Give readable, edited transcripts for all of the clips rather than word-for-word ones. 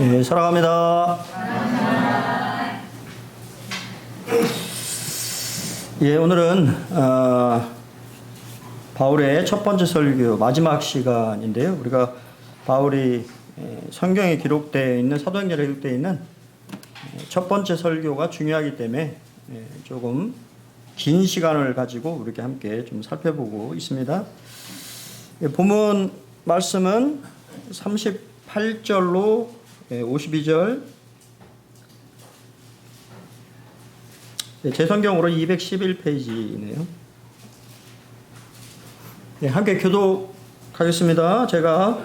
네, 사랑합니다. 예, 오늘은 바울의 첫 번째 설교 마지막 시간인데요. 우리가 바울이 성경에 기록되어 있는 사도행전에 기록되어 있는 첫 번째 설교가 중요하기 때문에 조금 긴 시간을 가지고 이렇게 함께 좀 살펴보고 있습니다. 본문 말씀은 38절로 52절, 제 성경으로 211페이지네요. 네, 함께 교독하겠습니다. 제가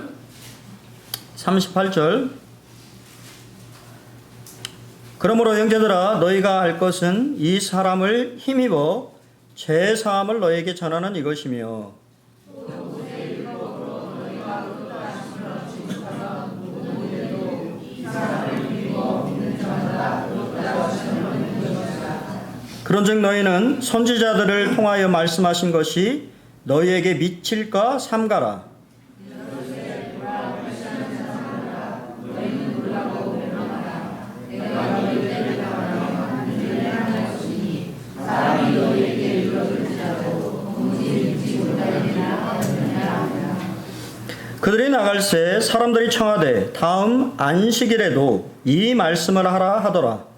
38절, 그러므로 형제들아 너희가 알 것은 이 사람을 힘입어 죄 사함을 너희에게 전하는 이것이며 그런즉 너희는 선지자들을 통하여 말씀하신 것이 너희에게 미칠까 삼가라. 그들이 나갈새 사람들이 청하되 다음 안식일에도 이 말씀을 하라 하더라.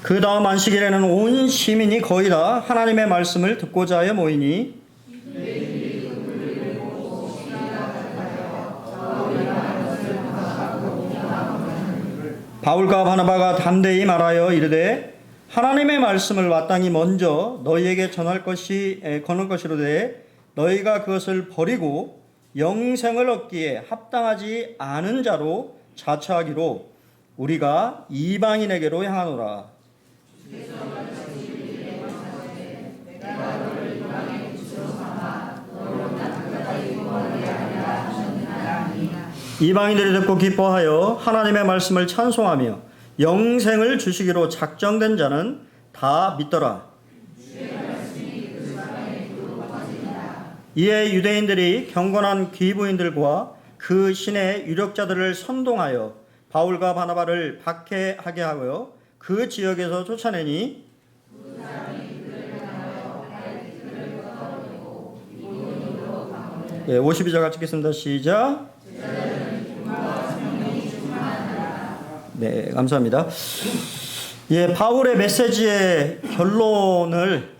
그 다음 안식일에는 온 시민이 거의 다 하나님의 말씀을 듣고자 하여 모이니 바울과 바나바가 담대히 말하여 이르되 하나님의 말씀을 마땅히 먼저 너희에게 전할 것이로되 너희가 그것을 버리고 영생을 얻기에 합당하지 않은 자로 자처하기로 우리가 이방인에게로 향하노라. 이방인들이 듣고 기뻐하여 하나님의 말씀을 찬송하며 영생을 주시기로 작정된 자는 다 믿더라. 이에 유대인들이 경건한 귀부인들과 그 신의 유력자들을 선동하여 바울과 바나바를 박해하게 하여 그 지역에서 쫓아내니 예, 52절 같이 읽겠습니다. 시작. 네, 감사합니다. 예, 바울의 메시지의 결론을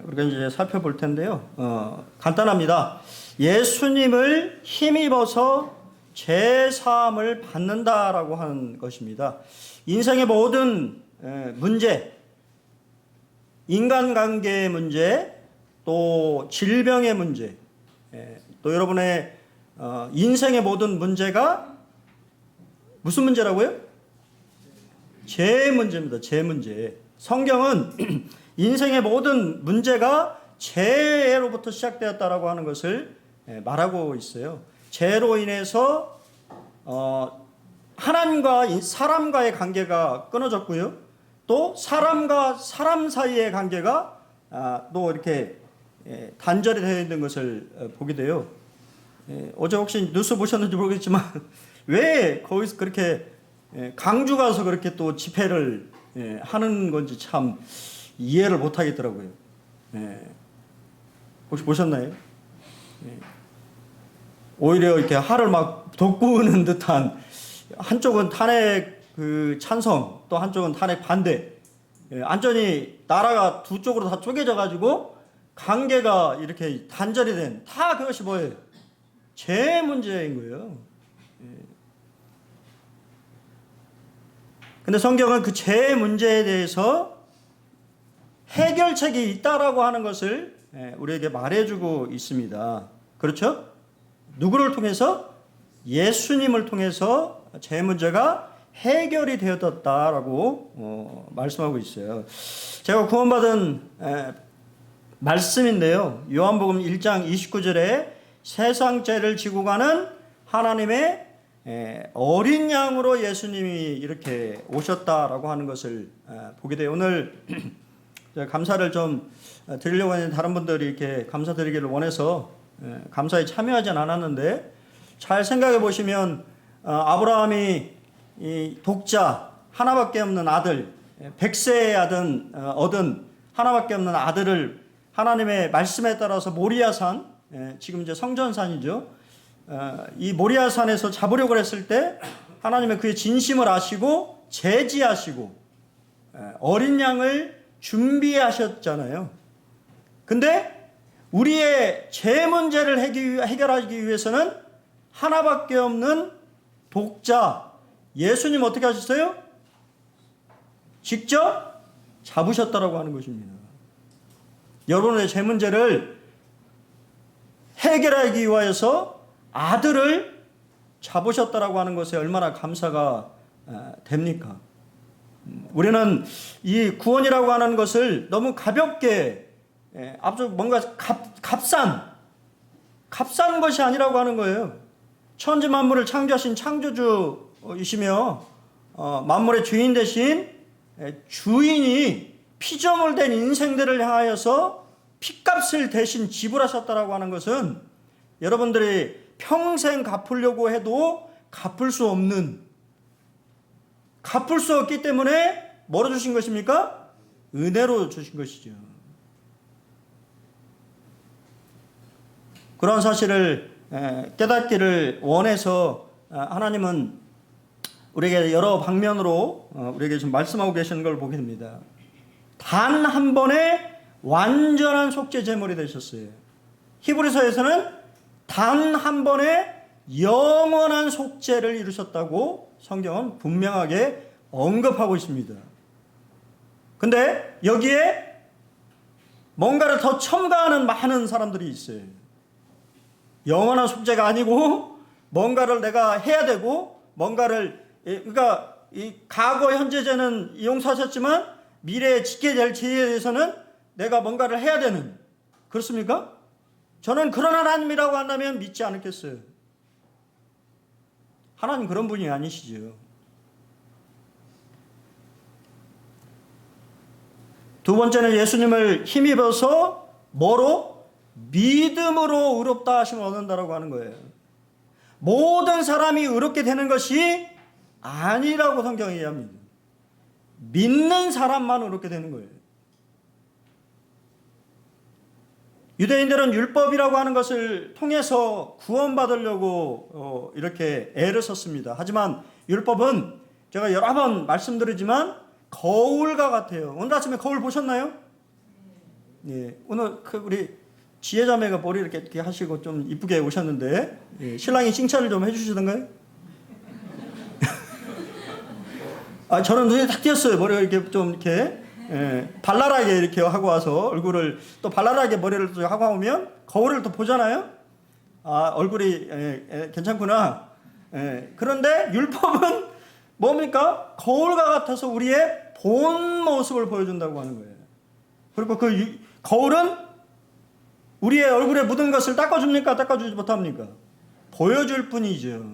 우리가 이제 살펴볼 텐데요. 간단합니다. 예수님을 힘입어서 죄 사함을 받는다라고 하는 것입니다. 인생의 모든 문제, 인간관계의 문제, 또 질병의 문제, 또 여러분의 인생의 모든 문제가 무슨 문제라고요? 죄 문제입니다. 죄 문제. 성경은 인생의 모든 문제가 죄로부터 시작되었다라고 하는 것을 말하고 있어요. 죄로 인해서 하나님과 사람과의 관계가 끊어졌고요. 또 사람과 사람 사이의 관계가 또 이렇게 단절이 되어 있는 것을 보게 돼요. 어제 혹시 뉴스 보셨는지 모르겠지만 왜 거기서 그렇게 강주 가서 그렇게 또 집회를 하는 건지 참 이해를 못 하겠더라고요. 혹시 보셨나요? 오히려 이렇게 하를 막 돋구는 듯한, 한쪽은 탄핵 찬성, 또 한쪽은 탄핵 반대. 완전히 나라가 두 쪽으로 다 쪼개져 가지고 관계가 이렇게 단절이 된, 다 그것이 뭐예요? 죄 문제인 거예요. 근데 성경은 그 죄 문제에 대해서 해결책이 있다라고 하는 것을 우리에게 말해주고 있습니다. 그렇죠? 누구를 통해서? 예수님을 통해서 죄 문제가 해결이 되었다라고 말씀하고 있어요. 제가 구원받은 말씀인데요. 요한복음 1장 29절에 세상 죄를 지고 가는 하나님의 어린 양으로 예수님이 이렇게 오셨다라고 하는 것을 보게 돼요. 오늘 감사를 좀 드리려고 하는데 다른 분들이 이렇게 감사드리기를 원해서 감사에 참여하진 않았는데, 잘 생각해 보시면 아브라함이 이 독자 하나밖에 없는 아들, 100세에 얻은 하나밖에 없는 아들을 하나님의 말씀에 따라서 모리아산, 지금 이제 성전산이죠, 이 모리아산에서 잡으려고 했을 때 하나님의 그의 진심을 아시고 제지하시고 어린 양을 준비하셨잖아요. 근데 우리의 죄 문제를 해결하기 위해서는 하나밖에 없는 독자 예수님 어떻게 하셨어요? 직접 잡으셨다라고 하는 것입니다. 여러분의 죄 문제를 해결하기 위하여서 아들을 잡으셨다라고 하는 것에 얼마나 감사가 됩니까? 우리는 이 구원이라고 하는 것을 너무 가볍게, 아주 뭔가 값싼 것이 아니라고 하는 거예요. 천지 만물을 창조하신 창조주이시며 만물의 주인 되신 주인이 피조물 된 인생들을 향하여서 핏값을 대신 지불하셨다라고 하는 것은 여러분들이 평생 갚으려고 해도 갚을 수 없기 때문에 뭐로 주신 것입니까? 은혜로 주신 것이죠. 그런 사실을 깨닫기를 원해서 하나님은 우리에게 여러 방면으로 우리에게 좀 말씀하고 계시는 걸 보게 됩니다. 단 한 번에 완전한 속죄 제물이 되셨어요. 히브리서에서는 단 한 번에 영원한 속죄를 이루셨다고 성경은 분명하게 언급하고 있습니다. 근데 여기에 뭔가를 더 첨가하는 많은 사람들이 있어요. 영원한 속죄가 아니고 뭔가를 내가 해야 되고, 그러니까 이 과거 현재죄는 용서하셨지만 미래에 짓게 될 죄에 대해서는 내가 뭔가를 해야 되는, 그렇습니까? 저는 그런 하나님이라고 한다면 믿지 않겠어요. 하나님 그런 분이 아니시죠. 두 번째는 예수님을 힘입어서 뭐로? 믿음으로 의롭다 하심을 얻는다라고 하는 거예요. 모든 사람이 의롭게 되는 것이 아니라고 성경이 얘기합니다. 믿는 사람만 의롭게 되는 거예요. 유대인들은 율법이라고 하는 것을 통해서 구원받으려고 이렇게 애를 썼습니다. 하지만 율법은 제가 여러 번 말씀드리지만 거울과 같아요. 오늘 아침에 거울 보셨나요? 예, 오늘 우리 지혜자매가 머리 이렇게 하시고 좀 이쁘게 오셨는데, 신랑이 칭찬을 좀 해주시던가요? 저는 눈에 딱 띄었어요. 머리가 이렇게 좀 이렇게 발랄하게 이렇게 하고 와서 얼굴을 또 발랄하게 머리를 또 하고 오면 거울을 또 보잖아요. 얼굴이 괜찮구나. 그런데 율법은 뭡니까? 거울과 같아서 우리의 본 모습을 보여준다고 하는 거예요. 그리고 그 거울은 우리의 얼굴에 묻은 것을 닦아줍니까? 닦아주지 못합니까? 보여줄 뿐이죠.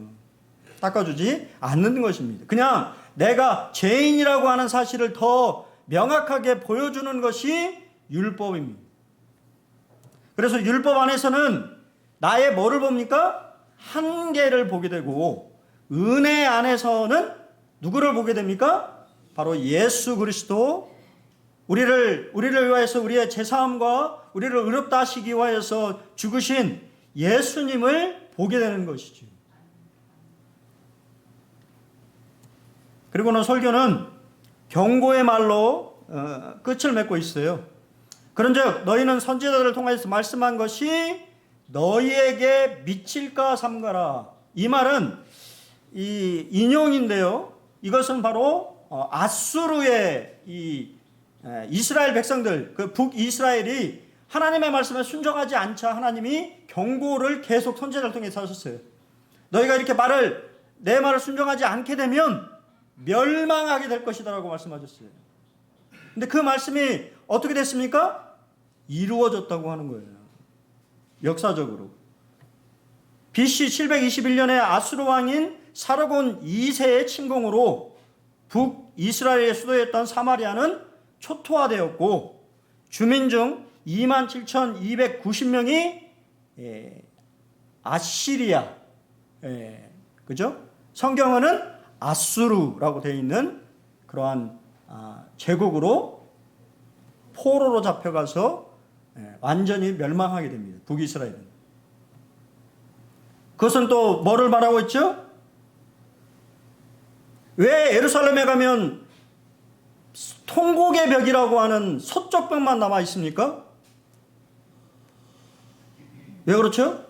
닦아주지 않는 것입니다. 그냥 내가 죄인이라고 하는 사실을 더 명확하게 보여주는 것이 율법입니다. 그래서 율법 안에서는 나의 뭐를 봅니까? 한계를 보게 되고, 은혜 안에서는 누구를 보게 됩니까? 바로 예수 그리스도, 우리를 위하여서 우리의 제사함과 우리를 의롭다 하시기 위하여서 죽으신 예수님을 보게 되는 것이죠. 그리고는 설교는 경고의 말로 끝을 맺고 있어요. 그런즉 너희는 선지자들을 통해서 말씀한 것이 너희에게 미칠까 삼가라. 이 말은 이 인용인데요. 이것은 바로 아수르의 이 이스라엘 백성들, 그 북이스라엘이 하나님의 말씀에 순종하지 않자 하나님이 경고를 계속 선지자를 통해서 하셨어요. 너희가 이렇게 내 말을 순종하지 않게 되면 멸망하게 될 것이다라고 말씀하셨어요. 근데 그 말씀이 어떻게 됐습니까? 이루어졌다고 하는 거예요. 역사적으로. BC 721년에 아수르 왕인 사르곤 2세의 침공으로 북이스라엘의 수도였던 사마리아는 초토화되었고 주민 중 27,290명이 아시리아, 그죠? 성경어는 아수르라고 되어 있는 그러한 제국으로 포로로 잡혀가서 완전히 멸망하게 됩니다. 북이스라엘은. 그것은 또 뭐를 말하고 있죠? 왜 예루살렘에 가면 통곡의 벽이라고 하는 서쪽 벽만 남아 있습니까? 왜 그렇죠?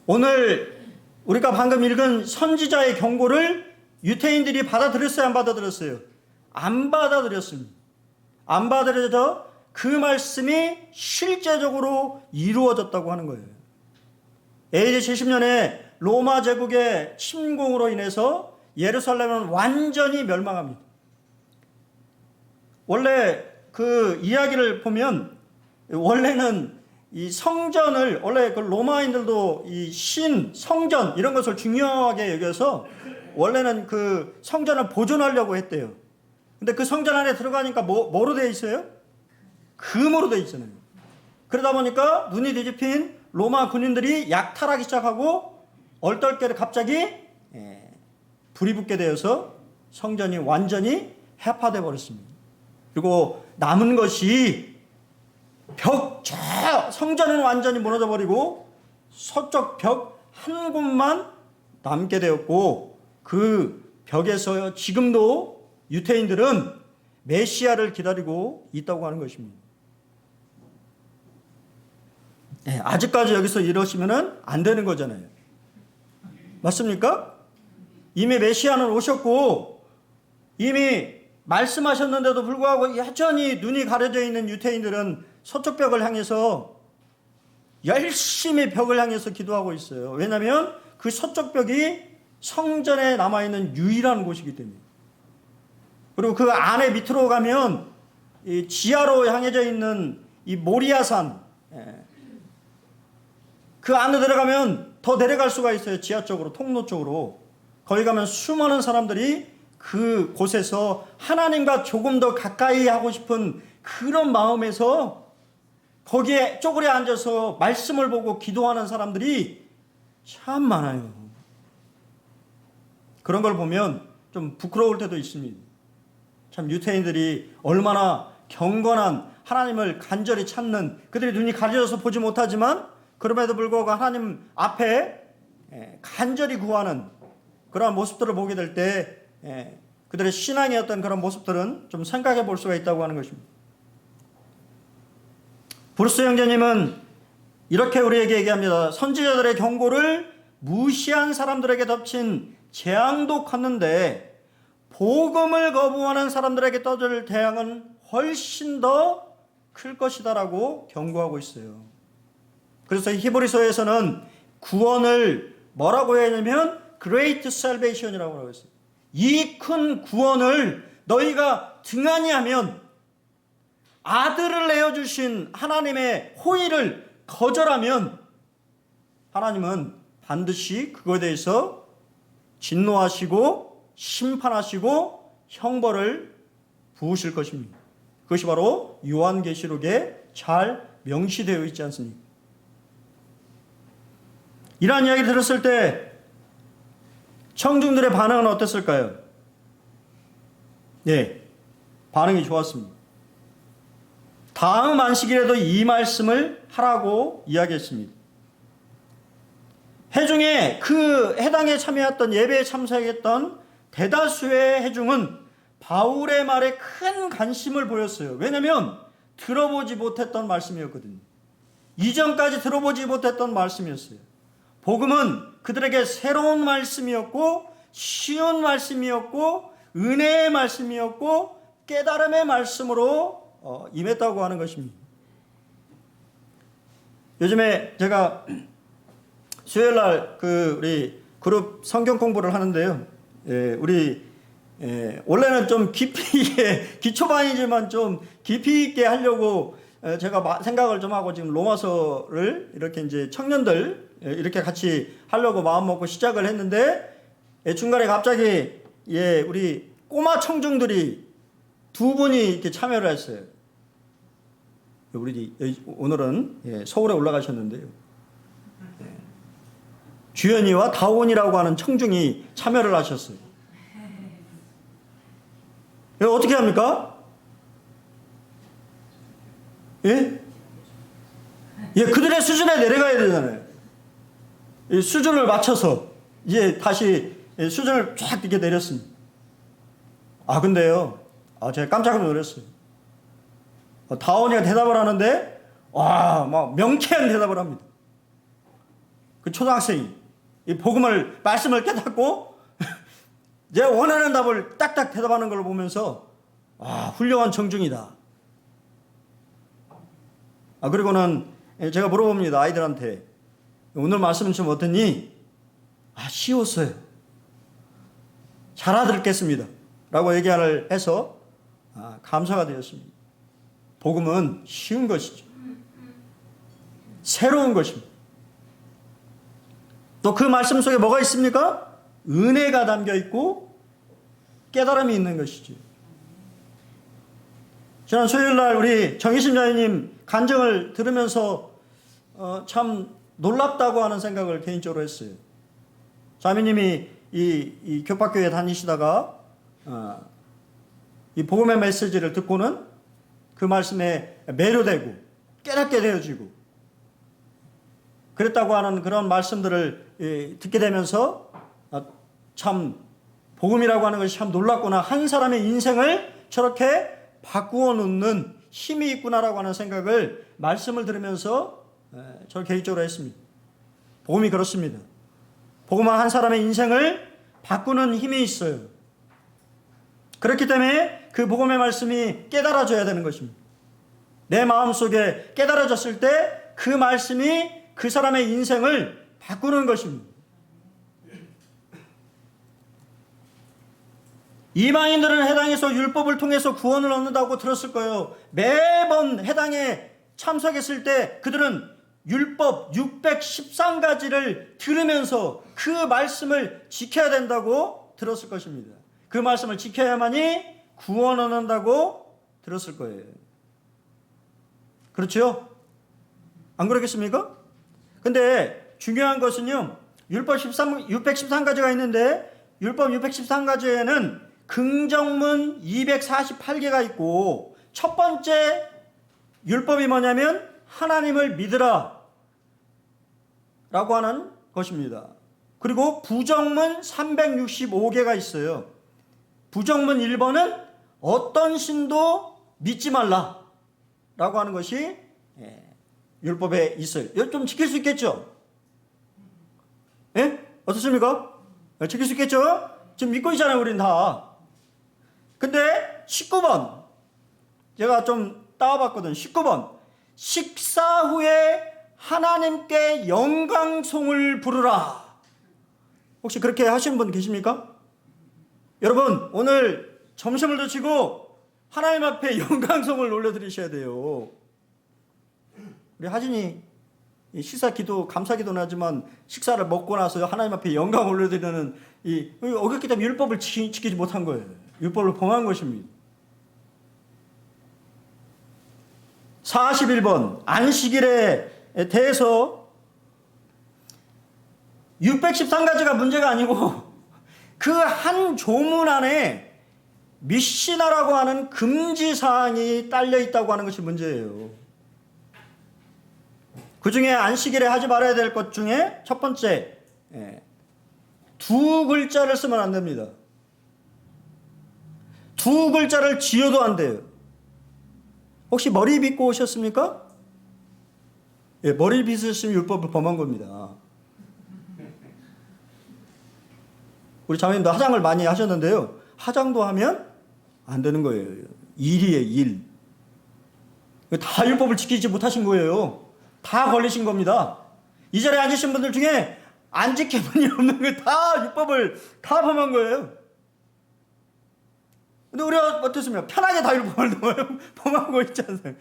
오늘 우리가 방금 읽은 선지자의 경고를 유태인들이 받아들였어요? 안 받아들였어요? 안 받아들였습니다. 안 받아들여져 그 말씀이 실제적으로 이루어졌다고 하는 거예요. AD 70년에 로마 제국의 침공으로 인해서 예루살렘은 완전히 멸망합니다. 원래 그 이야기를 보면 원래는 이 성전을 원래 그 로마인들도 이 성전 이런 것을 중요하게 여겨서 원래는 그 성전을 보존하려고 했대요. 근데 그 성전 안에 들어가니까 뭐로 되어 있어요? 금으로 되어 있잖아요. 그러다 보니까 눈이 뒤집힌 로마 군인들이 약탈하기 시작하고 얼떨결에 갑자기 불이 붙게 되어서 성전이 완전히 해파돼 버렸습니다. 그리고 남은 것이 성전은 완전히 무너져 버리고 서쪽 벽 한 곳만 남게 되었고 그 벽에서 지금도 유태인들은 메시아를 기다리고 있다고 하는 것입니다. 아직까지 여기서 이러시면 안 되는 거잖아요. 맞습니까? 이미 메시아는 오셨고 이미 말씀하셨는데도 불구하고 여전히 눈이 가려져 있는 유태인들은 서쪽 벽을 향해서 열심히 벽을 향해서 기도하고 있어요. 왜냐하면 그 서쪽 벽이 성전에 남아있는 유일한 곳이기 때문에. 그리고 그 안에 밑으로 가면 이 지하로 향해져 있는 이 모리아산, 그 안에 들어가면 더 내려갈 수가 있어요. 지하 쪽으로, 통로 쪽으로. 거기 가면 수많은 사람들이 그 곳에서 하나님과 조금 더 가까이 하고 싶은 그런 마음에서 거기에 쪼그려 앉아서 말씀을 보고 기도하는 사람들이 참 많아요. 그런 걸 보면 좀 부끄러울 때도 있습니다. 참 유태인들이 얼마나 경건한 하나님을 간절히 찾는, 그들이 눈이 가려져서 보지 못하지만 그럼에도 불구하고 하나님 앞에 간절히 구하는 그러한 모습들을 보게 될 때 그들의 신앙의 어떤 그런 모습들은 좀 생각해 볼 수가 있다고 하는 것입니다. 브루스 형제님은 이렇게 우리에게 얘기합니다. 선지자들의 경고를 무시한 사람들에게 덮친 재앙도 컸는데 복음을 거부하는 사람들에게 떠들 재앙은 훨씬 더 클 것이다라고 경고하고 있어요. 그래서 히브리서에서는 구원을 뭐라고 해야 하냐면 Great Salvation이라고 하고 있어요. 이 큰 구원을 너희가 등한히 하면, 아들을 내어주신 하나님의 호의를 거절하면 하나님은 반드시 그거에 대해서 진노하시고 심판하시고 형벌을 부으실 것입니다. 그것이 바로 요한계시록에 잘 명시되어 있지 않습니까? 이러한 이야기 들었을 때 청중들의 반응은 어땠을까요? 반응이 좋았습니다. 다음 안식일에도 이 말씀을 하라고 이야기했습니다. 회중에 그 해당에 참여했던, 예배에 참석했던 대다수의 회중은 바울의 말에 큰 관심을 보였어요. 왜냐하면 들어보지 못했던 말씀이었거든요. 이전까지 들어보지 못했던 말씀이었어요. 복음은 그들에게 새로운 말씀이었고 쉬운 말씀이었고 은혜의 말씀이었고 깨달음의 말씀으로 임했다고 하는 것입니다. 요즘에 제가 수요일날 우리 그룹 성경 공부를 하는데요. 원래는 좀 깊이 있게, 기초반이지만 좀 깊이 있게 하려고 제가 생각을 좀 하고 지금 로마서를 이렇게 이제 청년들 이렇게 같이 하려고 마음 먹고 시작을 했는데 중간에 갑자기 우리 꼬마 청중들이 두 분이 이렇게 참여를 했어요. 우리 오늘은 서울에 올라가셨는데요. 주연이와 다원이라고 하는 청중이 참여를 하셨어요. 이거 어떻게 합니까? 예? 그들의 수준에 내려가야 되잖아요. 이 수준을 맞춰서 이제 다시 수준을 쫙 이렇게 내렸습니다. 근데요, 제가 깜짝 놀랐어요. 다원이가 대답을 하는데, 막 명쾌한 대답을 합니다. 그 초등학생이 이 복음을, 말씀을 깨닫고 제가 원하는 답을 딱딱 대답하는 걸 보면서 훌륭한 청중이다. 그리고는 제가 물어봅니다. 아이들한테 오늘 말씀은 좀 어땠니? 쉬웠어요. 잘 알아듣겠습니다 라고 얘기를 해서 감사가 되었습니다. 복음은 쉬운 것이죠. 새로운 것입니다. 또 그 말씀 속에 뭐가 있습니까? 은혜가 담겨 있고 깨달음이 있는 것이죠. 지난 수요일날 우리 정희심 자매님 간증을 들으면서 참 놀랍다고 하는 생각을 개인적으로 했어요. 자매님이 이 교파교회 다니시다가 이 복음의 메시지를 듣고는 그 말씀에 매료되고 깨닫게 되어지고 그랬다고 하는 그런 말씀들을 듣게 되면서 참 복음이라고 하는 것이 참 놀랍구나. 한 사람의 인생을 저렇게 바꾸어 놓는 힘이 있구나라고 하는 생각을 말씀을 들으면서 저 개인적으로 했습니다. 복음이 그렇습니다. 복음은 한 사람의 인생을 바꾸는 힘이 있어요. 그렇기 때문에 그 복음의 말씀이 깨달아져야 되는 것입니다. 내 마음속에 깨달아졌을 때 그 말씀이 그 사람의 인생을 바꾸는 것입니다. 이방인들은 해당에서 율법을 통해서 구원을 얻는다고 들었을 거예요. 매번 해당에 참석했을 때 그들은 율법 613가지를 들으면서 그 말씀을 지켜야 된다고 들었을 것입니다. 그 말씀을 지켜야만이 구원을 얻는다고 들었을 거예요. 그렇죠? 안 그렇겠습니까? 근데 중요한 것은요, 율법 613가지가 있는데 율법 613가지에는 긍정문 248개가 있고 첫 번째 율법이 뭐냐면 하나님을 믿으라 라고 하는 것입니다. 그리고 부정문 365개가 있어요. 부정문 1번은 어떤 신도 믿지 말라 라고 하는 것이 율법에 있어요. 이거 좀 지킬 수 있겠죠? 예? 어떻습니까? 지킬 수 있겠죠? 지금 믿고 있잖아요, 우린 다. 근데 19번 제가 좀 따와봤거든. 19번 식사 후에 하나님께 영광송을 부르라. 혹시 그렇게 하시는 분 계십니까? 여러분 오늘 점심을 드시고 하나님 앞에 영광송을 올려드리셔야 돼요. 우리 하진이 식사 기도 감사 기도는 하지만 식사를 먹고 나서 하나님 앞에 영광 올려드리는 이 어겼기 때문에 율법을 지키지 못한 거예요. 율법을 범한 것입니다. 41번 안식일에 대해서 613가지가 문제가 아니고 그 한 조문 안에 미시나라고 하는 금지사항이 딸려 있다고 하는 것이 문제예요. 그 중에 안식일에 하지 말아야 될 것 중에 첫 번째, 두 글자를 쓰면 안 됩니다. 두 글자를 지어도 안 돼요. 혹시 머리 빗고 오셨습니까? 머리 빗으시면 율법을 범한 겁니다. 우리 자매님도 화장을 많이 하셨는데요. 화장도 하면 안 되는 거예요. 일이에요, 일. 다 율법을 지키지 못하신 거예요. 다 걸리신 겁니다. 이 자리에 앉으신 분들 중에 안 지킨 분이 없는 거 다 율법을 다 범한 거예요. 근데 우리가 어떻습니까? 편하게 다 율법을 범하고 있지 않습니까?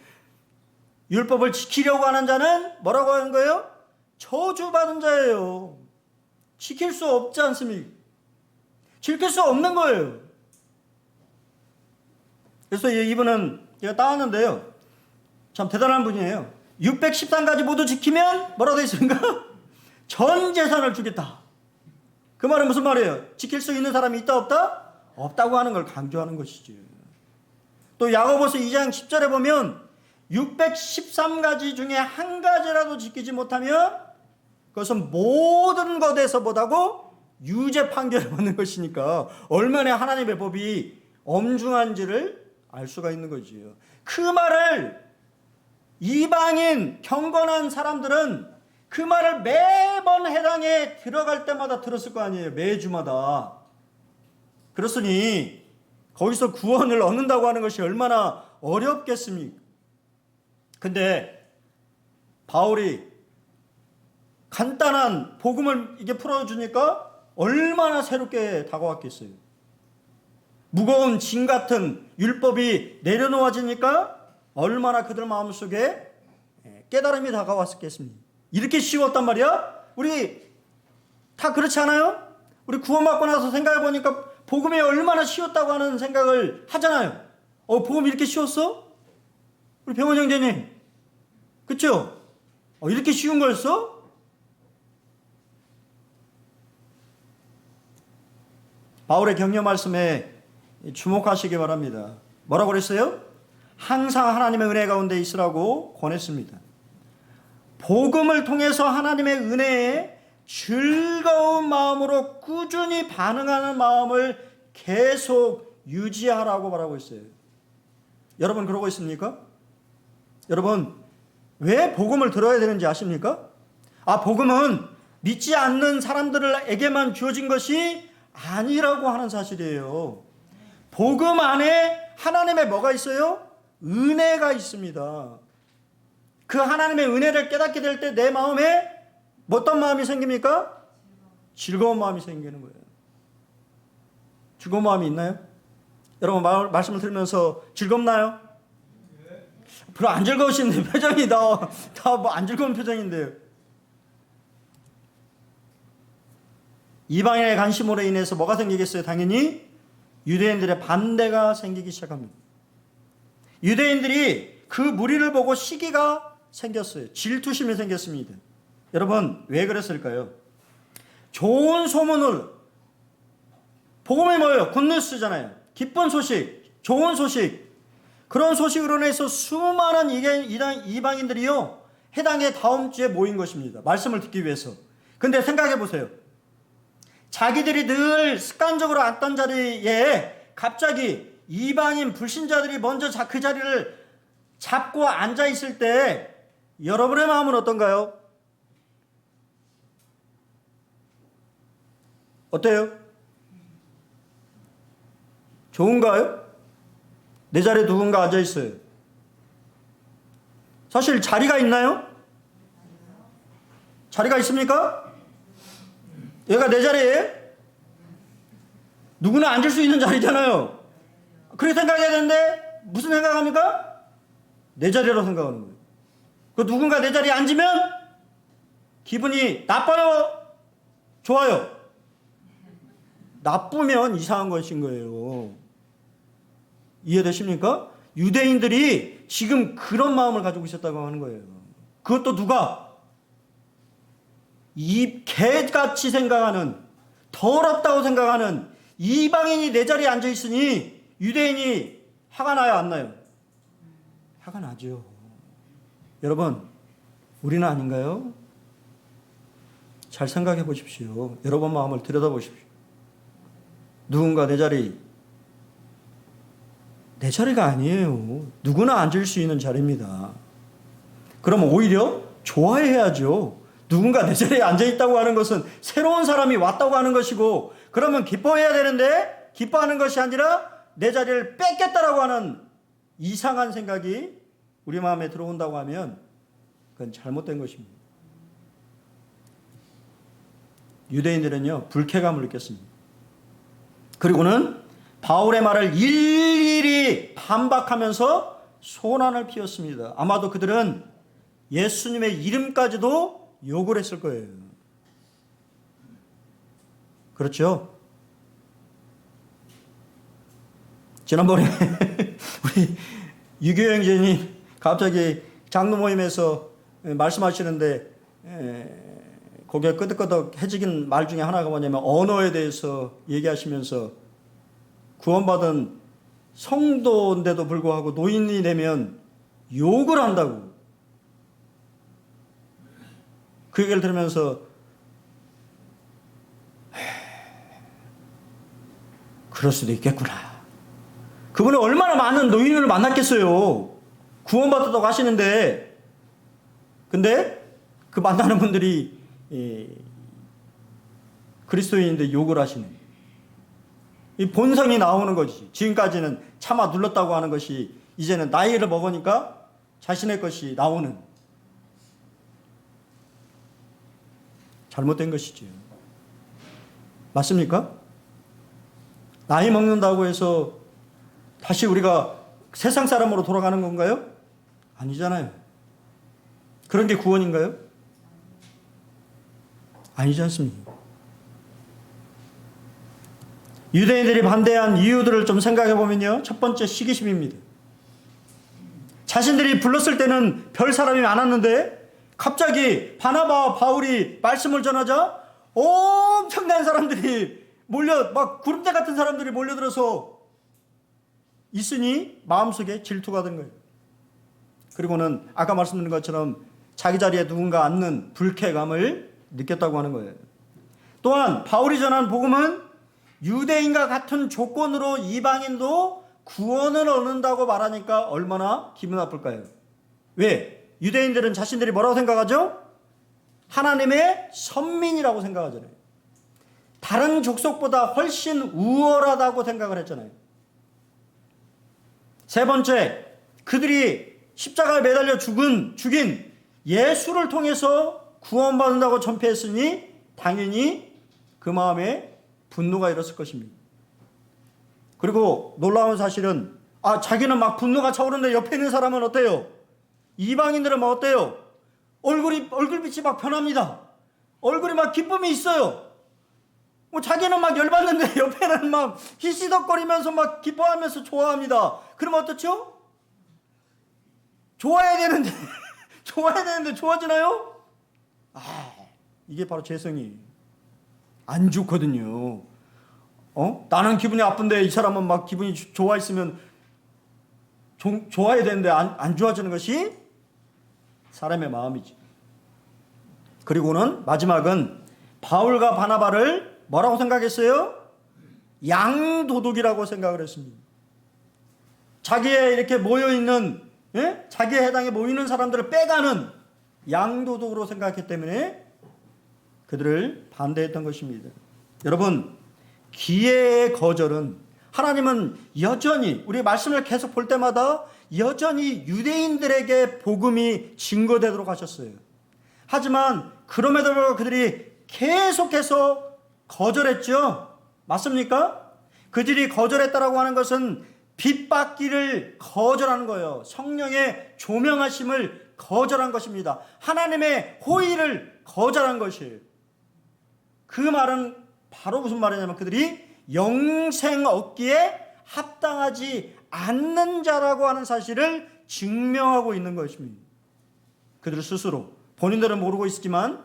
율법을 지키려고 하는 자는 뭐라고 하는 거예요? 저주받은 자예요. 지킬 수 없지 않습니까? 지킬 수 없는 거예요. 그래서 이분은 제가 따왔는데요. 참 대단한 분이에요. 613가지 모두 지키면 뭐라고 되어 있습니까? 전 재산을 주겠다. 그 말은 무슨 말이에요? 지킬 수 있는 사람이 있다 없다? 없다고 하는 걸 강조하는 것이죠. 또 야고보서 2장 10절에 보면 613가지 중에 한 가지라도 지키지 못하면 그것은 모든 것에서 보다고 유죄 판결을 받는 것이니까 얼마나 하나님의 법이 엄중한지를 알 수가 있는 거지요. 그 말을 이방인 경건한 사람들은 그 말을 매번 해당에 들어갈 때마다 들었을 거 아니에요. 매주마다. 그렇으니 거기서 구원을 얻는다고 하는 것이 얼마나 어렵겠습니까? 근데 바울이 간단한 복음을 이게 풀어주니까 얼마나 새롭게 다가왔겠어요. 무거운 짐 같은 율법이 내려놓아지니까 얼마나 그들 마음속에 깨달음이 다가왔겠습니까? 이렇게 쉬웠단 말이야? 우리 다 그렇지 않아요? 우리 구원받고 나서 생각해 보니까 복음이 얼마나 쉬웠다고 하는 생각을 하잖아요. 복음 이렇게 쉬웠어? 우리 병원 형제님, 그쵸? 이렇게 쉬운 거였어? 바울의 격려 말씀에 주목하시기 바랍니다. 뭐라고 그랬어요? 항상 하나님의 은혜 가운데 있으라고 권했습니다. 복음을 통해서 하나님의 은혜에 즐거운 마음으로 꾸준히 반응하는 마음을 계속 유지하라고 말하고 있어요. 여러분 그러고 있습니까? 여러분 왜 복음을 들어야 되는지 아십니까? 복음은 믿지 않는 사람들에게만 주어진 것이 아니라고 하는 사실이에요. 복음 안에 하나님의 뭐가 있어요? 은혜가 있습니다. 그 하나님의 은혜를 깨닫게 될 때 내 마음에 어떤 마음이 생깁니까? 즐거운 마음이 생기는 거예요. 즐거운 마음이 있나요? 여러분 말씀을 들으면서 즐겁나요? 별로 안 즐거우신데 표정이 다 뭐 안 즐거운 표정인데요. 이방인의 관심으로 인해서 뭐가 생기겠어요? 당연히 유대인들의 반대가 생기기 시작합니다. 유대인들이 그 무리를 보고 시기가 생겼어요. 질투심이 생겼습니다. 여러분 왜 그랬을까요? 좋은 소문을, 복음이 뭐예요? 굿뉴스잖아요. 기쁜 소식, 좋은 소식. 그런 소식으로 인해서 수많은 이방인들이요 해당의 다음 주에 모인 것입니다. 말씀을 듣기 위해서. 근데 생각해 보세요. 자기들이 늘 습관적으로 앉던 자리에 갑자기 이방인 불신자들이 먼저 그 자리를 잡고 앉아 있을 때 여러분의 마음은 어떤가요? 어때요? 좋은가요? 내 자리에 누군가 앉아 있어요. 사실 자리가 있나요? 자리가 있습니까? 얘가 내 자리에 누구나 앉을 수 있는 자리잖아요. 그렇게 생각해야 되는데 무슨 생각합니까? 내 자리라고 생각하는 거예요. 그 누군가 내 자리에 앉으면 기분이 나빠요? 좋아요? 나쁘면 이상한 것인 거예요. 이해되십니까? 유대인들이 지금 그런 마음을 가지고 있었다고 하는 거예요. 그것도 누가? 이 개같이 생각하는, 더럽다고 생각하는 이방인이 내 자리에 앉아 있으니 유대인이 화가 나요, 안 나요? 화가 나죠. 여러분, 우리는 아닌가요? 잘 생각해 보십시오. 여러분 마음을 들여다 보십시오. 누군가 내 자리가 아니에요. 누구나 앉을 수 있는 자리입니다. 그럼 오히려 좋아해야죠. 누군가 내 자리에 앉아있다고 하는 것은 새로운 사람이 왔다고 하는 것이고, 그러면 기뻐해야 되는데 기뻐하는 것이 아니라 내 자리를 뺏겠다라고 하는 이상한 생각이 우리 마음에 들어온다고 하면 그건 잘못된 것입니다. 유대인들은요 불쾌감을 느꼈습니다. 그리고는 바울의 말을 일일이 반박하면서 소란을 피웠습니다. 아마도 그들은 예수님의 이름까지도 욕을 했을 거예요. 그렇죠? 지난번에 우리 유교 형제님 갑자기 장로 모임에서 말씀하시는데 고개 끄덕끄덕해지긴 말 중에 하나가 뭐냐면 언어에 대해서 얘기하시면서 구원받은 성도인데도 불구하고 노인이 되면 욕을 한다고. 그 얘기를 들으면서 그럴 수도 있겠구나. 그분은 얼마나 많은 노인을 만났겠어요. 구원받았다고 하시는데, 근데 그 만나는 분들이 그리스도인인데 욕을 하시는, 이 본성이 나오는 거지. 지금까지는 참아 눌렀다고 하는 것이 이제는 나이를 먹으니까 자신의 것이 나오는, 잘못된 것이죠. 맞습니까? 나이 먹는다고 해서 다시 우리가 세상 사람으로 돌아가는 건가요? 아니잖아요. 그런 게 구원인가요? 아니지 않습니까? 유대인들이 반대한 이유들을 좀 생각해 보면요. 첫 번째, 시기심입니다. 자신들이 불렀을 때는 별 사람이 많았는데 갑자기 바나바와 바울이 말씀을 전하자 엄청난 사람들이 막 구름대 같은 사람들이 몰려들어서 있으니 마음속에 질투가 든 거예요. 그리고는 아까 말씀드린 것처럼 자기 자리에 누군가 앉는 불쾌감을 느꼈다고 하는 거예요. 또한 바울이 전한 복음은 유대인과 같은 조건으로 이방인도 구원을 얻는다고 말하니까 얼마나 기분 나쁠까요? 왜? 유대인들은 자신들이 뭐라고 생각하죠? 하나님의 선민이라고 생각하잖아요. 다른 족속보다 훨씬 우월하다고 생각을 했잖아요. 세 번째, 그들이 십자가에 매달려 죽인 예수를 통해서 구원받는다고 전폐했으니 당연히 그 마음에 분노가 일었을 것입니다. 그리고 놀라운 사실은 자기는 막 분노가 차오르는데 옆에 있는 사람은 어때요? 이방인들은 막 어때요? 얼굴빛이 막 변합니다. 얼굴이 막 기쁨이 있어요. 자기는 막 열받는데 옆에는 막 히시덕거리면서 막 기뻐하면서 좋아합니다. 그러면 어떻죠? 좋아야 되는데 좋아지나요? 이게 바로 죄성이 안 좋거든요. 나는 기분이 아픈데 이 사람은 막 기분이 좋아했으면 좋아야 되는데 안 좋아지는 것이 사람의 마음이지. 그리고는 마지막은 바울과 바나바를 뭐라고 생각했어요? 양도둑이라고 생각을 했습니다. 자기에 이렇게 모여있는, 자기에 해당에 모이는 사람들을 빼가는 양도둑으로 생각했기 때문에 그들을 반대했던 것입니다. 여러분, 기회의 거절은 하나님은 여전히 우리 말씀을 계속 볼 때마다 여전히 유대인들에게 복음이 증거되도록 하셨어요. 하지만 그럼에도 불구하고 그들이 계속해서 거절했죠. 맞습니까? 그들이 거절했다라고 하는 것은 빛 받기를 거절하는 거예요. 성령의 조명하심을 거절한 것입니다. 하나님의 호의를 거절한 것이에요. 그 말은 바로 무슨 말이냐면 그들이 영생 얻기에 합당하지 않는 자라고 하는 사실을 증명하고 있는 것입니다. 그들 스스로, 본인들은 모르고 있지만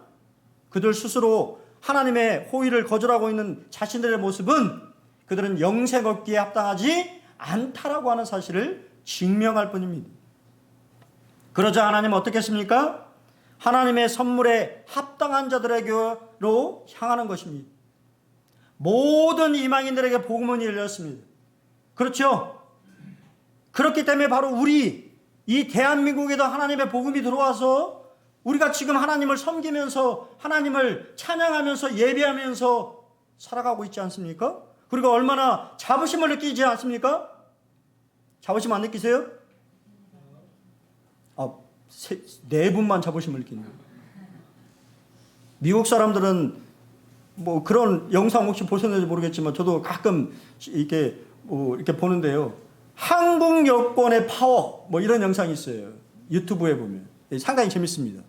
그들 스스로 하나님의 호의를 거절하고 있는 자신들의 모습은 그들은 영생 얻기에 합당하지 않다라고 하는 사실을 증명할 뿐입니다. 그러자 하나님은 어떻게 했습니까? 하나님의 선물에 합당한 자들에게로 향하는 것입니다. 모든 이방인들에게 복음은 열렸습니다. 그렇죠? 그렇기 때문에 바로 우리 이 대한민국에도 하나님의 복음이 들어와서 우리가 지금 하나님을 섬기면서 하나님을 찬양하면서 예배하면서 살아가고 있지 않습니까? 그리고 얼마나 자부심을 느끼지 않습니까? 자부심 안 느끼세요? 네 분만 자부심을 느끼는 거예요. 미국 사람들은 뭐 그런 영상 혹시 보셨는지 모르겠지만 저도 가끔 이렇게 보는데요. 한국 여권의 파워 뭐 이런 영상이 있어요. 유튜브에 보면 상당히 재밌습니다.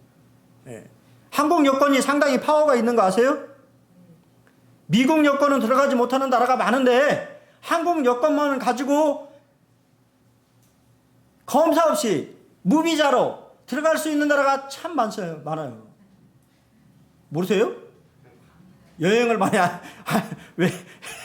한국 여권이 상당히 파워가 있는 거 아세요? 미국 여권은 들어가지 못하는 나라가 많은데 한국 여권만 가지고 검사 없이 무비자로 들어갈 수 있는 나라가 참 많아요. 모르세요? 여행을 많이 왜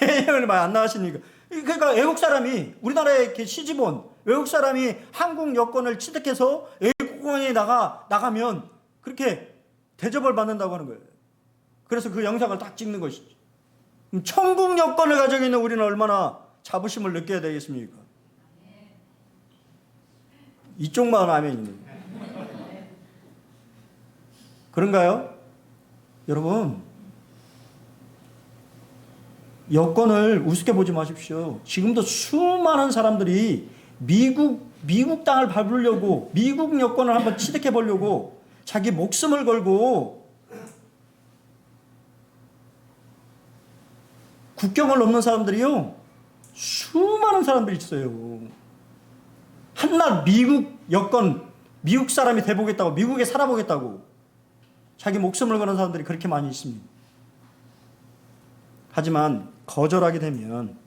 여행을 많이 안 나가시니까. 그러니까 외국 사람이 우리나라에 이렇게 시집 온 외국 사람이 한국 여권을 취득해서 외국공항에 나가면 그렇게 대접을 받는다고 하는 거예요. 그래서 그 영상을 딱 찍는 것이죠. 천국 여권을 가지고 있는 우리는 얼마나 자부심을 느껴야 되겠습니까? 이쪽만 아멘이네. 그런가요? 여러분, 여권을 우습게 보지 마십시오. 지금도 수많은 사람들이 미국 땅을 밟으려고 미국 여권을 한번 취득해 보려고 자기 목숨을 걸고 국경을 넘는 사람들이요, 수많은 사람들이 있어요. 한낱 미국 여권, 미국 사람이 돼보겠다고, 미국에 살아보겠다고 자기 목숨을 거는 사람들이 그렇게 많이 있습니다. 하지만 거절하게 되면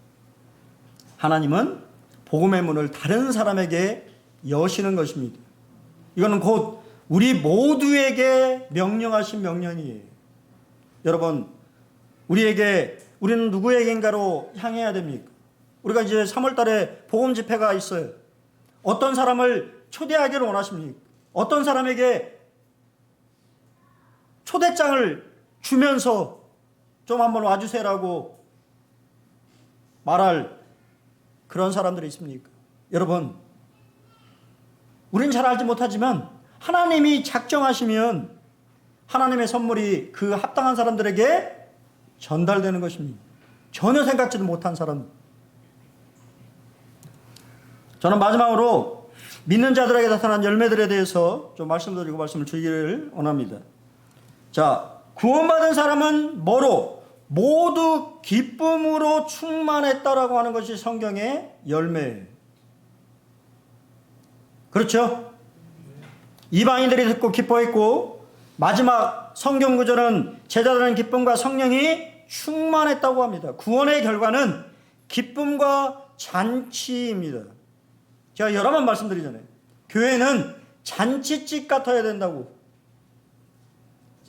하나님은 복음의 문을 다른 사람에게 여시는 것입니다. 이거는 곧 우리 모두에게 명령하신 명령이에요. 여러분, 우리는 누구에겐가로 향해야 됩니까? 우리가 이제 3월 달에 복음 집회가 있어요. 어떤 사람을 초대하기를 원하십니까? 어떤 사람에게 초대장을 주면서 좀 한번 와주세요라고 말할 그런 사람들이 있습니까? 여러분, 우리는 잘 알지 못하지만 하나님이 작정하시면 하나님의 선물이 그 합당한 사람들에게 전달되는 것입니다. 전혀 생각지도 못한 사람. 저는 마지막으로 믿는 자들에게 나타난 열매들에 대해서 좀 말씀드리고 말씀을 드리기를 원합니다. 자, 구원받은 사람은 뭐로? 모두 기쁨으로 충만했다라고 하는 것이 성경의 열매예요. 그렇죠? 이방인들이 듣고 기뻐했고, 마지막 성경 구절은 제자들은 기쁨과 성령이 충만했다고 합니다. 구원의 결과는 기쁨과 잔치입니다. 제가 여러 번 말씀드리잖아요. 교회는 잔치집 같아야 된다고.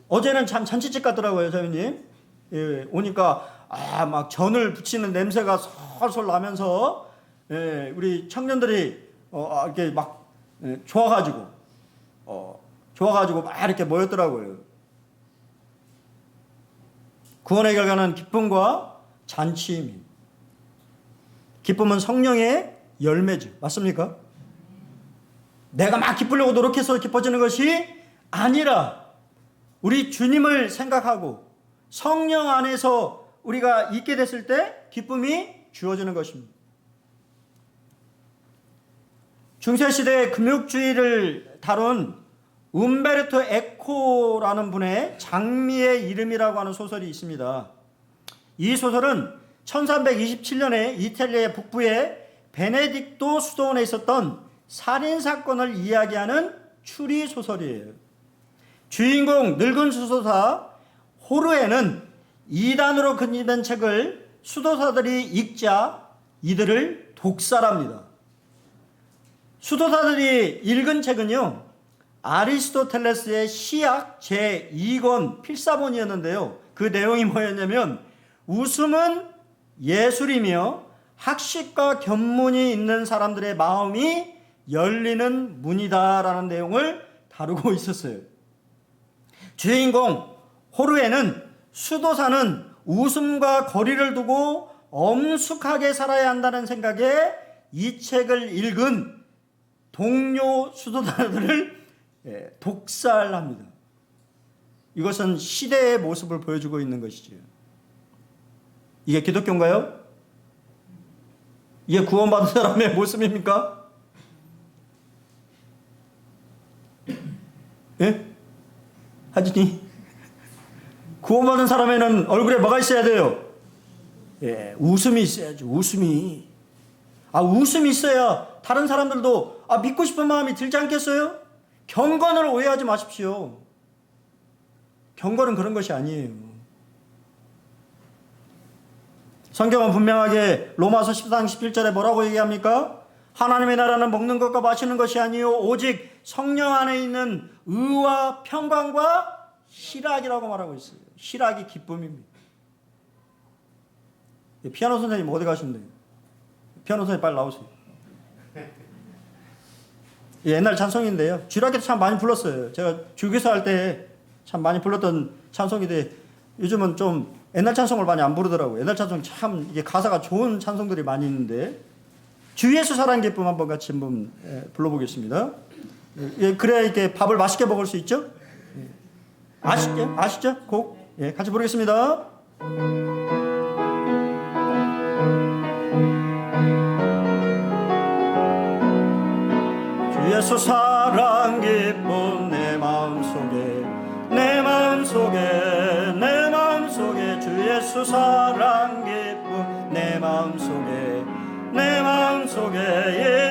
어제는 참 잔치집 같더라고요, 사모님. 예, 오니까 막 전을 부치는 냄새가 솔솔 나면서 우리 청년들이 이렇게 막 좋아가지고 막 이렇게 모였더라고요. 구원의 결과는 기쁨과 잔치입니다. 기쁨은 성령의 열매죠. 맞습니까? 내가 막 기쁘려고 노력해서 기뻐지는 것이 아니라 우리 주님을 생각하고 성령 안에서 우리가 있게 됐을 때 기쁨이 주어지는 것입니다. 중세시대 금욕주의를 다룬 움베르토 에코라는 분의 장미의 이름이라고 하는 소설이 있습니다. 이 소설은 1327년에 이탈리아 북부의 베네딕토 수도원에 있었던 살인사건을 이야기하는 추리소설이에요. 주인공 늙은 수도사 호르에는 이단으로 근인된 책을 수도사들이 읽자 이들을 독살합니다. 수도사들이 읽은 책은요, 아리스토텔레스의 시약 제2권 필사본이었는데요. 그 내용이 뭐였냐면 웃음은 예술이며 학식과 견문이 있는 사람들의 마음이 열리는 문이다라는 내용을 다루고 있었어요. 주인공 호르에는 수도사는 웃음과 거리를 두고 엄숙하게 살아야 한다는 생각에 이 책을 읽은 동료 수도사들을 독살합니다. 이것은 시대의 모습을 보여주고 있는 것이죠. 이게 기독교인가요? 이게 구원받은 사람의 모습입니까? 예? 하진이? 구원받은 사람에는 얼굴에 뭐가 있어야 돼요? 예, 웃음이 있어야죠. 웃음이. 웃음이 있어야 다른 사람들도 믿고 싶은 마음이 들지 않겠어요? 경건을 오해하지 마십시오. 경건은 그런 것이 아니에요. 성경은 분명하게 로마서 14장 11절에 뭐라고 얘기합니까? 하나님의 나라는 먹는 것과 마시는 것이 아니요 오직 성령 안에 있는 의와 평강과 희락이라고 말하고 있어요. 희락이 기쁨입니다. 피아노 선생님 어디 가신대요? 피아노 선생님 빨리 나오세요. 옛날 찬송인데요. 주일학교 때 참 많이 불렀어요. 제가 주기사 할 때 참 많이 불렀던 찬송인데 요즘은 좀 옛날 찬송을 많이 안 부르더라고요. 옛날 찬송 참 이게 가사가 좋은 찬송들이 많이 있는데 주 예수 사랑 기쁨 한번 같이 한번 불러보겠습니다. 그래야 이렇게 밥을 맛있게 먹을 수 있죠? 아시죠? 곡 같이 부르겠습니다. 주 예수 사랑 기쁨 내 마음속에 주 예수 사랑 기쁨 내 마음속에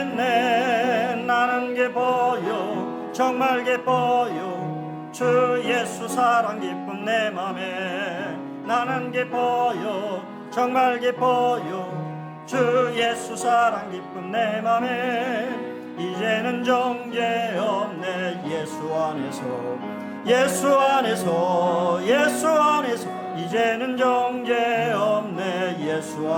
있네. 나는 기뻐요 정말 기뻐요 주 예수 사랑 기쁨 내 맘에. 나는 기뻐요 정말 기뻐요 주 예수 사랑 기쁨 내 맘에. 이제는 정죄 없네 예수 안에서 이제는 정죄 없네 예수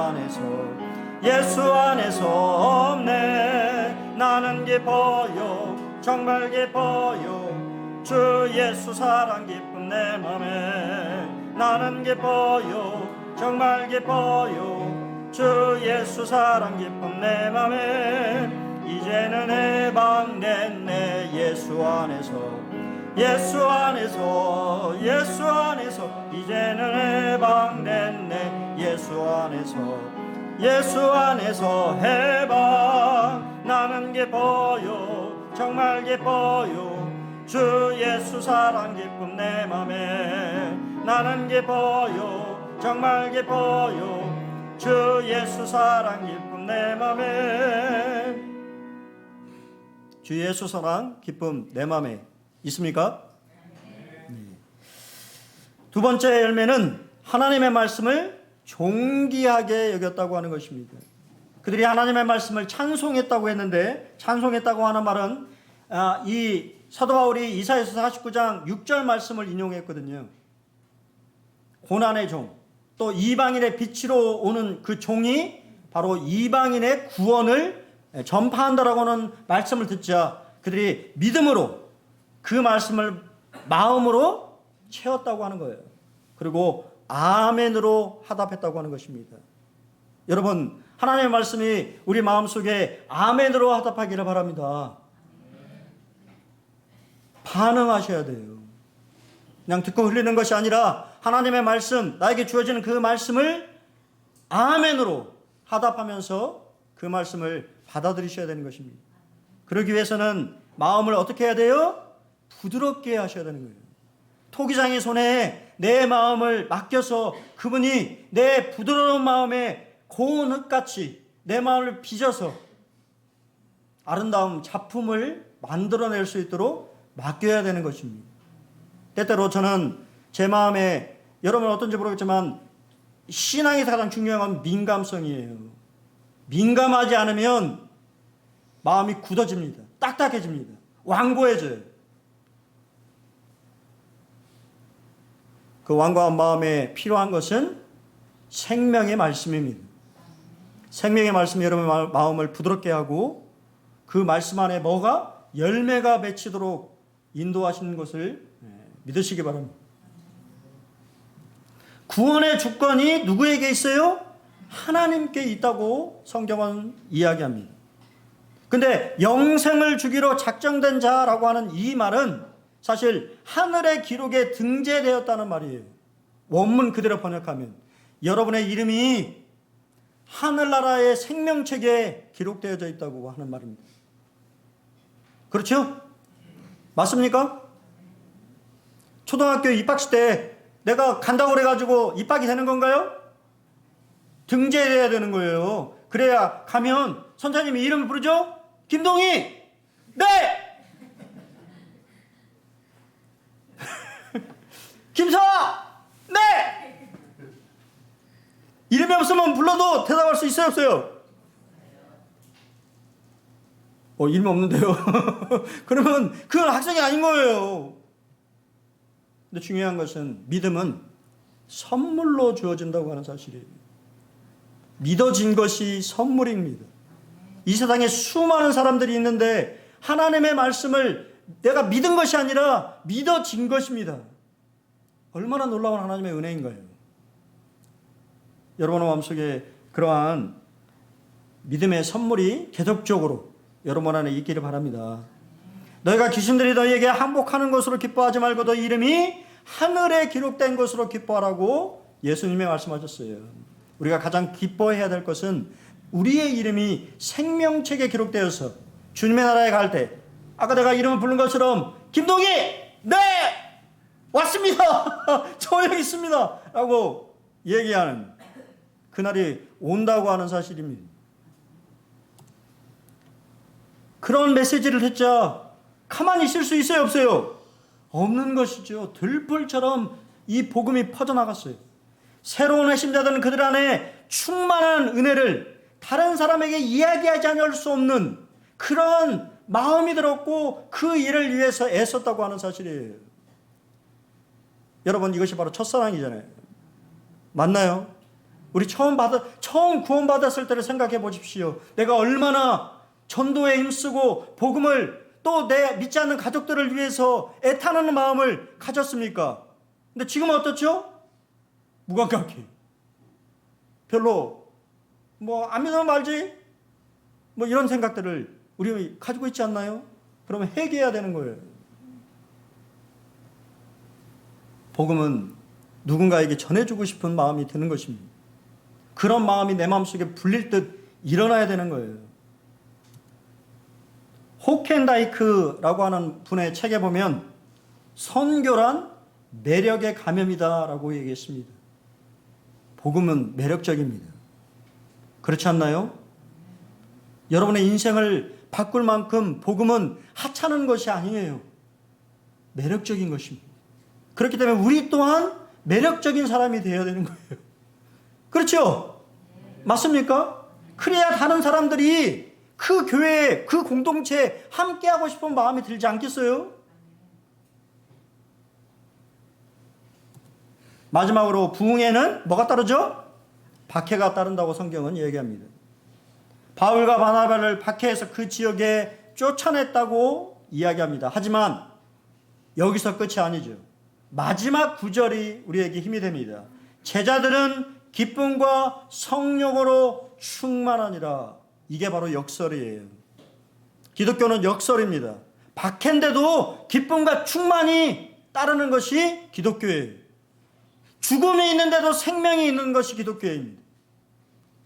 안에서 없네. 나는 기뻐요 정말 기뻐요 주 예수 사랑 기쁨 내 맘에. 나는 기뻐요 정말 기뻐요 주 예수 사랑 기쁨 내 맘에. 이제는 해방됐네 예수 안에서 이제는 해방됐네 예수 안에서 해방. 나는 기뻐요 정말 기뻐요 주 예수 사랑 기쁨 내 맘에. 나는 기뻐요 정말 기뻐요 주 예수 사랑 기쁨 내 맘에. 주 예수 사랑 기쁨 내 맘에 있습니까? 두 번째 열매는 하나님의 말씀을 존귀하게 여겼다고 하는 것입니다. 그들이 하나님의 말씀을 찬송했다고 했는데, 찬송했다고 하는 말은 이 사도 바울이 이사야서 49장 6절 말씀을 인용했거든요. 고난의 종, 또 이방인의 빛으로 오는 그 종이 바로 이방인의 구원을 전파한다라고 하는 말씀을 듣자 그들이 믿음으로 그 말씀을 마음으로 채웠다고 하는 거예요. 그리고 아멘으로 화답했다고 하는 것입니다. 여러분, 하나님의 말씀이 우리 마음속에 아멘으로 화답하기를 바랍니다. 반응하셔야 돼요. 그냥 듣고 흘리는 것이 아니라 하나님의 말씀, 나에게 주어지는 그 말씀을 아멘으로 화답하면서 그 말씀을 받아들이셔야 되는 것입니다. 그러기 위해서는 마음을 어떻게 해야 돼요? 부드럽게 하셔야 되는 거예요. 토기장의 손에 내 마음을 맡겨서 그분이 내 부드러운 마음에 고운 흙같이 내 마음을 빚어서 아름다운 작품을 만들어낼 수 있도록 맡겨야 되는 것입니다. 때때로 저는 제 마음에, 여러분은 어떤지 모르겠지만 신앙에서 가장 중요한 건 민감성이에요. 민감하지 않으면 마음이 굳어집니다. 딱딱해집니다. 완고해져요. 그 완고한 마음에 필요한 것은 생명의 말씀입니다. 생명의 말씀이 여러분 마음을 부드럽게 하고 그 말씀 안에 뭐가? 열매가 맺히도록 인도하시는 것을 믿으시기 바랍니다. 구원의 주권이 누구에게 있어요? 하나님께 있다고 성경은 이야기합니다. 근데 영생을 주기로 작정된 자라고 하는 이 말은 사실 하늘의 기록에 등재되었다는 말이에요. 원문 그대로 번역하면 여러분의 이름이 하늘나라의 생명책에 기록되어져 있다고 하는 말입니다. 그렇죠? 맞습니까? 초등학교 입학식 때 내가 간다고 그래가지고 입학이 되는 건가요? 등재해야 되는 거예요. 그래야 가면 선생님이 이름을 부르죠? 김동희! 네! 김서아! 네! 이름이 없으면 불러도 대답할 수 있어요, 없어요? 이름이 없는데요. 그러면 그건 학생이 아닌 거예요. 근데 중요한 것은 믿음은 선물로 주어진다고 하는 사실이에요. 믿어진 것이 선물입니다. 이 세상에 수많은 사람들이 있는데 하나님의 말씀을 내가 믿은 것이 아니라 믿어진 것입니다. 얼마나 놀라운 하나님의 은혜인가요? 여러분의 마음속에 그러한 믿음의 선물이 계속적으로 여러분 안에 있기를 바랍니다. 너희가 귀신들이 너희에게 항복하는 것으로 기뻐하지 말고 너희 이름이 하늘에 기록된 것으로 기뻐하라고 예수님이 말씀하셨어요. 우리가 가장 기뻐해야 될 것은 우리의 이름이 생명책에 기록되어서 주님의 나라에 갈 때 아까 내가 이름을 부른 것처럼 김동희 네 왔습니다. 저 여기 있습니다 라고 얘기하는 그날이 온다고 하는 사실입니다. 그런 메시지를 듣자 가만히 있을 수 있어요, 없어요? 없는 것이죠. 들불처럼 이 복음이 퍼져나갔어요. 새로운 회심자들은 그들 안에 충만한 은혜를 다른 사람에게 이야기하지 않을 수 없는 그런 마음이 들었고 그 일을 위해서 애썼다고 하는 사실이에요. 여러분, 이것이 바로 첫사랑이잖아요. 맞나요? 우리 처음 구원받았을 때를 생각해 보십시오. 내가 얼마나 전도에 힘쓰고 복음을 또 내 믿지 않는 가족들을 위해서 애타는 마음을 가졌습니까? 근데 지금은 어떻죠? 무감각해. 별로 안 믿으면 말지 이런 생각들을 우리 가지고 있지 않나요? 그러면 회개해야 되는 거예요. 복음은 누군가에게 전해주고 싶은 마음이 드는 것입니다. 그런 마음이 내 마음속에 불릴 듯 일어나야 되는 거예요. 호켄다이크라고 하는 분의 책에 보면 선교란 매력의 감염이다라고 얘기했습니다. 복음은 매력적입니다. 그렇지 않나요? 여러분의 인생을 바꿀 만큼 복음은 하찮은 것이 아니에요. 매력적인 것입니다. 그렇기 때문에 우리 또한 매력적인 사람이 되어야 되는 거예요. 그렇죠? 맞습니까? 그래야 다른 사람들이 그 교회에, 그 공동체에 함께하고 싶은 마음이 들지 않겠어요? 마지막으로 부흥에는 뭐가 따르죠? 박해가 따른다고 성경은 얘기합니다. 바울과 바나바를 박해해서 그 지역에 쫓아냈다고 이야기합니다. 하지만 여기서 끝이 아니죠. 마지막 구절이 우리에게 힘이 됩니다. 제자들은 기쁨과 성령으로 충만하니라. 이게 바로 역설이에요. 기독교는 역설입니다. 박해인데도 기쁨과 충만이 따르는 것이 기독교예요. 죽음이 있는데도 생명이 있는 것이 기독교입니다.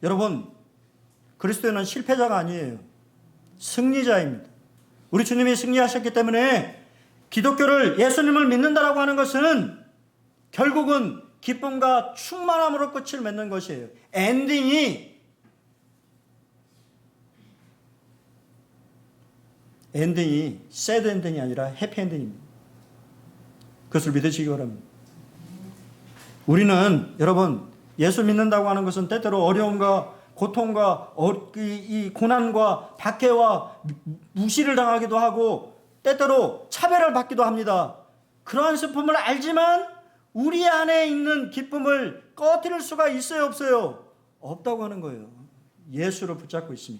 여러분, 그리스도인은 실패자가 아니에요. 승리자입니다. 우리 주님이 승리하셨기 때문에 기독교를, 예수님을 믿는다라고 하는 것은 결국은 기쁨과 충만함으로 끝을 맺는 것이에요. 엔딩이 새드 엔딩이 아니라 해피 엔딩입니다. 그것을 믿으시기 바랍니다. 우리는 여러분, 예수 믿는다고 하는 것은 때때로 어려움과 고통과 이 고난과 박해와 무시를 당하기도 하고 때때로 차별을 받기도 합니다. 그러한 슬픔을 알지만 우리 안에 있는 기쁨을 꺼뜨릴 수가 있어요, 없어요? 없다고 하는 거예요. 예수를 붙잡고 있으면,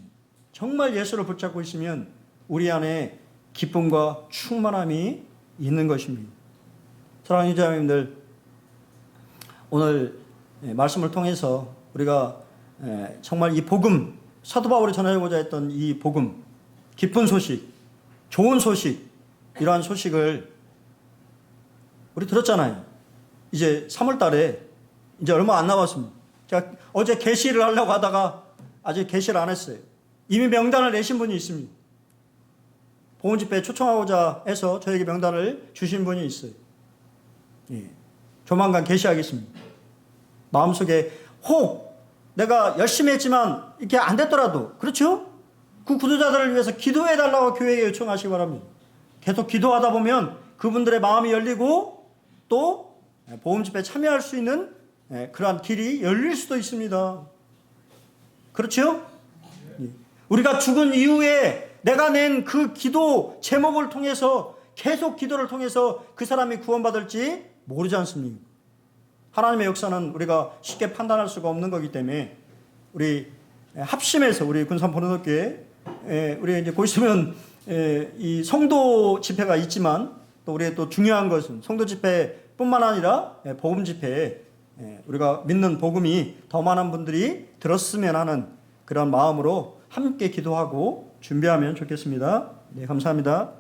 정말 예수를 붙잡고 있으면 우리 안에 기쁨과 충만함이 있는 것입니다. 사랑하는 자매님들, 오늘 말씀을 통해서 우리가 정말 이 복음, 사도 바울이 전하고자 했던 이 복음, 기쁜 소식, 좋은 소식, 이러한 소식을 우리 들었잖아요. 이제 3월 달에 이제 얼마 안 남았습니다. 제가 어제 게시를 하려고 하다가 아직 게시를 안 했어요. 이미 명단을 내신 분이 있습니다. 보훈집회에 초청하고자 해서 저에게 명단을 주신 분이 있어요. 예. 조만간 게시하겠습니다. 마음속에 혹 내가 열심히 했지만 이렇게 안 됐더라도, 그렇죠? 그 구도자들을 위해서 기도해달라고 교회에 요청하시기 바랍니다. 계속 기도하다 보면 그분들의 마음이 열리고 또 보험집회에 참여할 수 있는 그러한 길이 열릴 수도 있습니다. 그렇죠? 우리가 죽은 이후에 내가 낸 그 기도 제목을 통해서 계속 기도를 통해서 그 사람이 구원받을지 모르지 않습니까? 하나님의 역사는 우리가 쉽게 판단할 수가 없는 거기 때문에 우리 합심해서 우리 군산 보너교회 우리 이제 곧 있으면 이 성도 집회가 있지만 또 우리의 또 중요한 것은 성도 집회뿐만 아니라 복음 집회에 우리가 믿는 복음이 더 많은 분들이 들었으면 하는 그런 마음으로 함께 기도하고 준비하면 좋겠습니다. 네, 감사합니다.